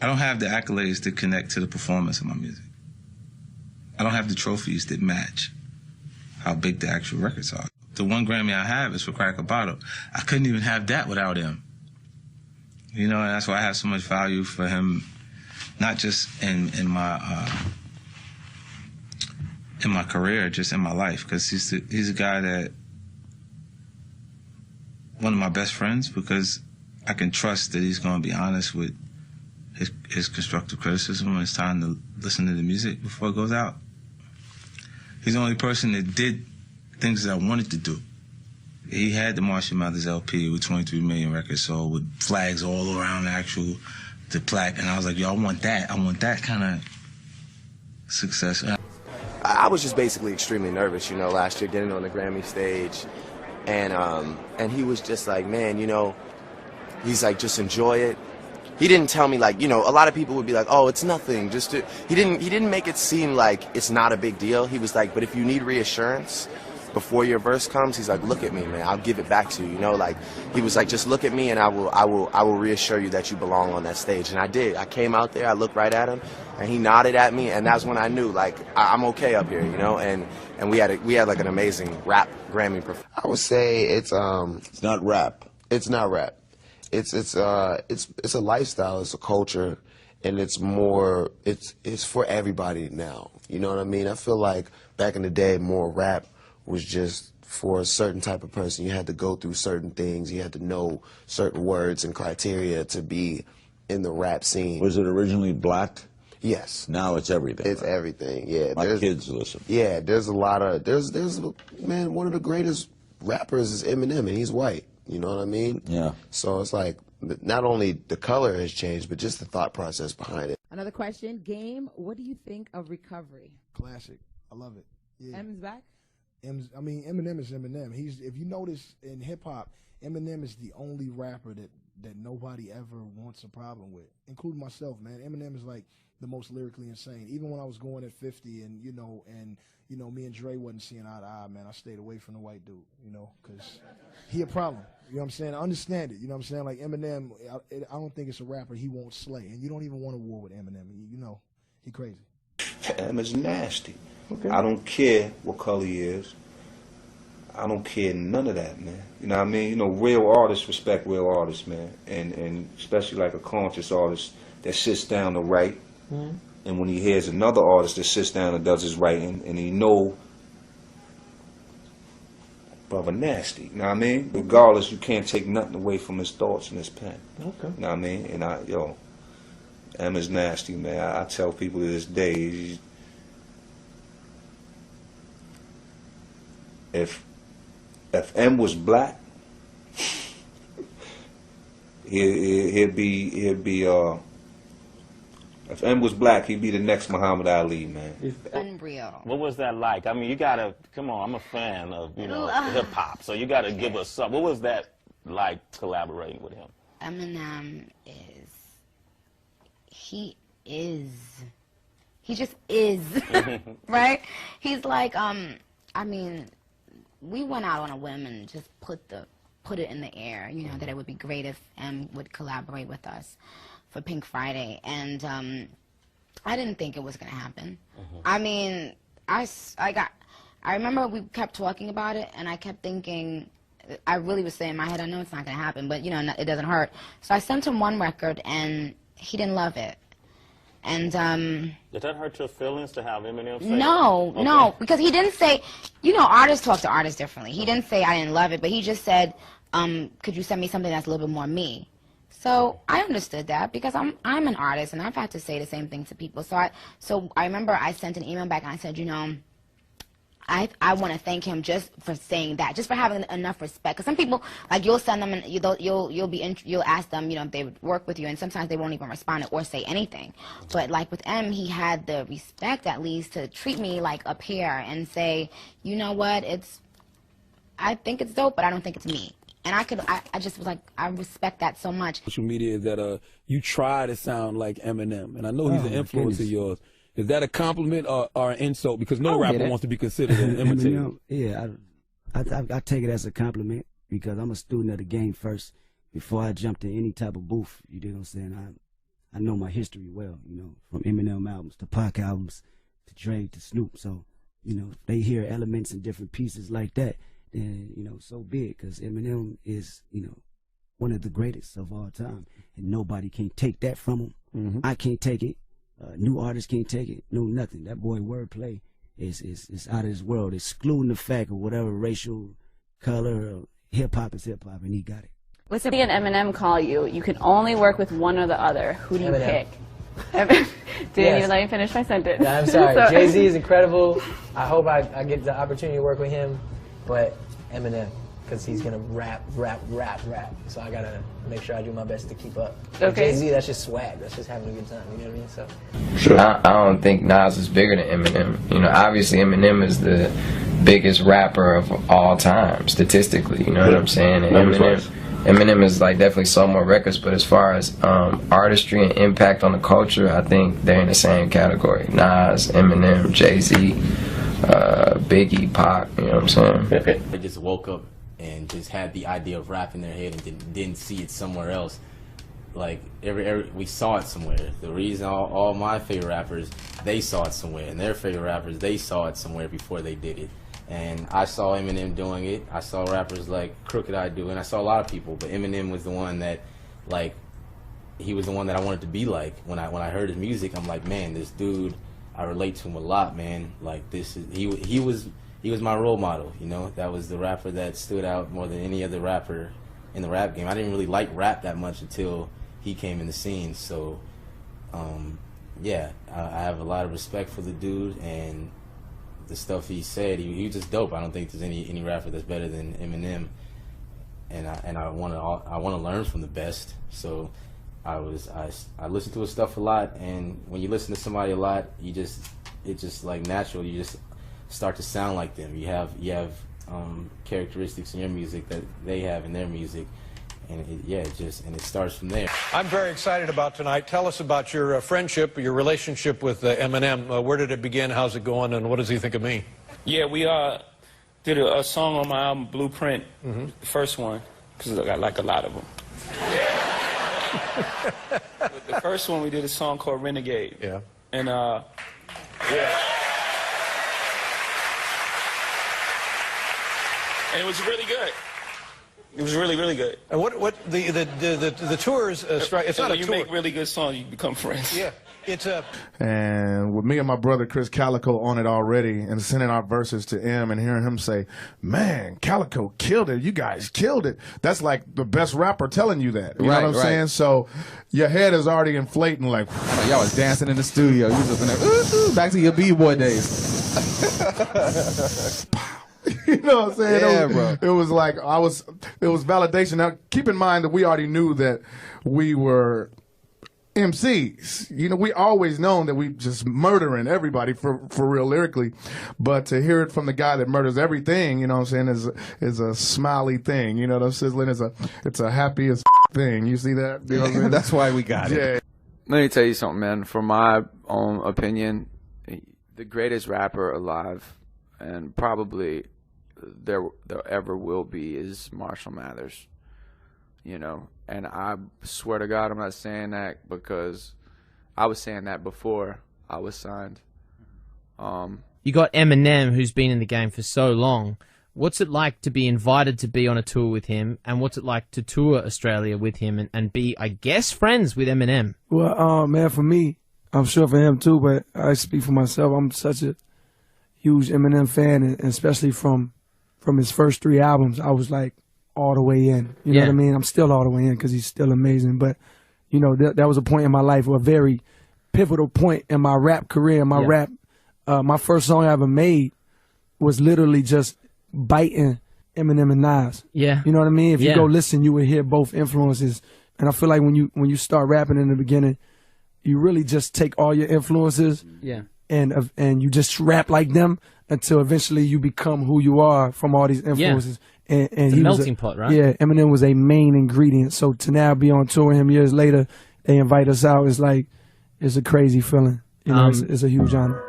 I don't have the accolades to connect to the performance of my music. I don't have the trophies that match how big the actual records are. The one Grammy I have is for Crack a Bottle. I couldn't even have that without him. You know, and that's why I have so much value for him, not just in my career, just in my life, because he's a guy that, one of my best friends, because I can trust that he's going to be honest with his constructive criticism when it's time to listen to the music before it goes out. He's the only person that did things that I wanted to do. He had the Marshall Mathers LP with 23 million records sold with flags all around the plaque, and I was like, yo, I want that. I want that kind of success. I was just basically extremely nervous, you know, last year getting on the Grammy stage, and he was just like, man, you know, he's like, just enjoy it. He didn't tell me, like, you know, a lot of people would be like, oh, it's nothing. He didn't make it seem like it's not a big deal. He was like, but if you need reassurance before your verse comes, he's like, look at me, man. I'll give it back to you. You know, like, he was like, just look at me and I will reassure you that you belong on that stage. And I did. I came out there, I looked right at him, and he nodded at me, and that's when I knew, like, I'm okay up here, you know. And we had like an amazing rap Grammy performance. I would say it's not rap. It's not rap. It's a lifestyle, it's a culture, and it's for everybody now. You know what I mean? I feel like back in the day, more rap was just for a certain type of person. You had to go through certain things. You had to know certain words and criteria to be in the rap scene. Was it originally black? Yes. Now it's everything. It's everything. Yeah. My kids listen. Yeah. There's a lot of man. One of the greatest rappers is EMINEM, and he's white. You know what I mean? Yeah. So it's like, not only the color has changed, but just the thought process behind it. Another question. Game, what do you think of Recovery? Classic. I love it. Yeah. Em's back? I mean, Eminem is Eminem. If you notice in hip-hop, Eminem is the only rapper that nobody ever wants a problem with, including myself, man. Eminem is like the most lyrically insane. Even when I was going at 50 and, you know, me and Dre wasn't seeing eye to eye, man, I stayed away from the white dude, you know, because he a problem. You know what I'm saying? I understand it. You know what I'm saying? Like Eminem, I don't think it's a rapper he won't slay. And you don't even want a war with Eminem. You know, he crazy. Em is nasty. Okay. I don't care what color he is. I don't care none of that, man. You know what I mean? You know, real artists respect real artists, man. And especially like a conscious artist that sits down to write. Mm-hmm. And when he hears another artist that sits down and does his writing, and he know, brother, nasty. You know what I mean? Regardless, you can't take nothing away from his thoughts and his pen. Okay. You know what I mean? And Em is nasty, man. I tell people to this day, if M was black, he'd be if M was black, he'd be the next Muhammad Ali, man. Unreal. What was that like? I mean, you gotta, come on, I'm a fan of, you know, hip hop, so you gotta give us something. What was that like collaborating with him? Eminem he just is, right? He's like, I mean, we went out on a whim and just put it in the air, you know, that it would be great if M would collaborate with us for Pink Friday, and I didn't think it was gonna happen. I mean, I remember we kept talking about it, and I kept thinking, I really was saying in my head, I know it's not gonna happen, but you know, it doesn't hurt. So I sent him one record, and he didn't love it. And did that hurt your feelings to have Eminem say no, okay. No, because he didn't say, you know, artists talk to artists differently. He didn't say I didn't love it, but he just said, could you send me something that's a little bit more me? So I understood that because I'm an artist and I've had to say the same thing to people. So I remember I sent an email back and I said, you know, I want to thank him just for saying that, just for having enough respect. Because some people, like, you'll send them and you'll ask them, you know, if they would work with you, and sometimes they won't even respond or say anything. But like with M, he had the respect at least to treat me like a peer and say, you know what, I think it's dope, but I don't think it's me. And I just was like, I respect that so much. Social media is that you try to sound like Eminem, and I know he's an influence of yours. Is that a compliment or an insult? Because no rapper wants to be considered an imitator. Yeah, I take it as a compliment because I'm a student of the game first. Before I jump to any type of booth, you know what I'm saying? I know my history well, you know, from Eminem albums to Pac albums to Dre to Snoop. So, you know, they hear elements and different pieces like that, then, you know, so be it, because Eminem is, you know, one of the greatest of all time, and nobody can take that from him. Mm-hmm. I can't take it. New artists can't take it. No, nothing. That boy wordplay is out of this world, excluding the fact of whatever racial color or hip-hop is hip-hop, and he got it. What's and Eminem call you? You can only work with one or the other. Who do you pick? Didn't even let me finish my sentence. Yeah, I'm sorry. Jay-Z is incredible. I hope I get the opportunity to work with him, but Eminem, because he's going to rap. So I got to make sure I do my best to keep up. Okay. Jay-Z, that's just swag. That's just having a good time. You know what I mean? So. Sure. I don't think Nas is bigger than Eminem. You know, obviously Eminem is the biggest rapper of all time, statistically. You know what I'm saying? And Eminem is like definitely sold more records, but as far as artistry and impact on the culture, I think they're in the same category. Nas, Eminem, Jay-Z, Biggie, Pac, you know what I'm saying? They just woke up and just had the idea of rap in their head and didn't see it somewhere else. Like we saw it somewhere. The reason all my favorite rappers, they saw it somewhere, and their favorite rappers, they saw it somewhere before they did it. And I saw Eminem doing it. I saw rappers like Crooked I do, and I saw a lot of people. But Eminem was the one that, like, he was the one that I wanted to be like. When I heard his music, I'm like, man, this dude, I relate to him a lot, man. Like, this is he was my role model. You know, that was the rapper that stood out more than any other rapper in the rap game. I didn't really like rap that much until he came in the scene. So, yeah, I have a lot of respect for the dude and the stuff he said. He was just dope. I don't think there's any rapper that's better than Eminem, and I want to learn from the best. So I listen to his stuff a lot, and when you listen to somebody a lot, it's just like natural. You just start to sound like them. You have characteristics in your music that they have in their music. And it starts from there. I'm very excited about tonight. Tell us about your friendship, your relationship with Eminem. Where did it begin? How's it going? And what does he think of me? Yeah, we did a song on my album, Blueprint, the first one, because I got like a lot of them. The first one, we did a song called Renegade. Yeah. And, yeah. And it was really good. It was really, really good. And what the tours strike? It's not a tour. You make really good songs, you become friends. Yeah, it's a. And with me and my brother Chris Calico on it already, and sending our verses to M and hearing him say, "Man, Calico killed it. You guys killed it." That's like the best rapper telling you that. You know what I'm saying? So your head is already inflating. Like y'all was dancing in the studio. You was just in there, ooh, back to your b-boy days. You know what I'm saying? Yeah, bro. It was like it was validation. Now, keep in mind that we already knew that we were MCs. You know, we always known that we just murdering everybody for real lyrically. But to hear it from the guy that murders everything, you know what I'm saying, is a smiley thing. You know what I'm sizzling? It's a happy as thing. You see that? You know what I'm saying? That's why we got it. Yeah. Let me tell you something, man. From my own opinion, the greatest rapper alive, and probably there ever will be, is Marshall Mathers. You know, and I swear to God, I'm not saying that because I was saying that before I was signed. You got Eminem, who's been in the game for so long. What's it like to be invited to be on a tour with him, and what's it like to tour Australia with him and be, I guess, friends with Eminem? Well, man, for me, I'm sure for him too, but I speak for myself. I'm such a huge Eminem fan, and especially from his first 3 albums, I was like all the way in. You know what I mean? I'm still all the way in because he's still amazing. But, you know, that was a point in my life, a very pivotal point in my rap career, my rap. My first song I ever made was literally just biting Eminem and Nas. Yeah. You know what I mean? If you go listen, you would hear both influences. And I feel like when you start rapping in the beginning, you really just take all your influences and you just rap like them until eventually you become who you are from all these influences. And it's a melting pot, right? Yeah, Eminem was a main ingredient. So to now be on tour with him years later, they invite us out, it's like, it's a crazy feeling. You know, it's a huge honor.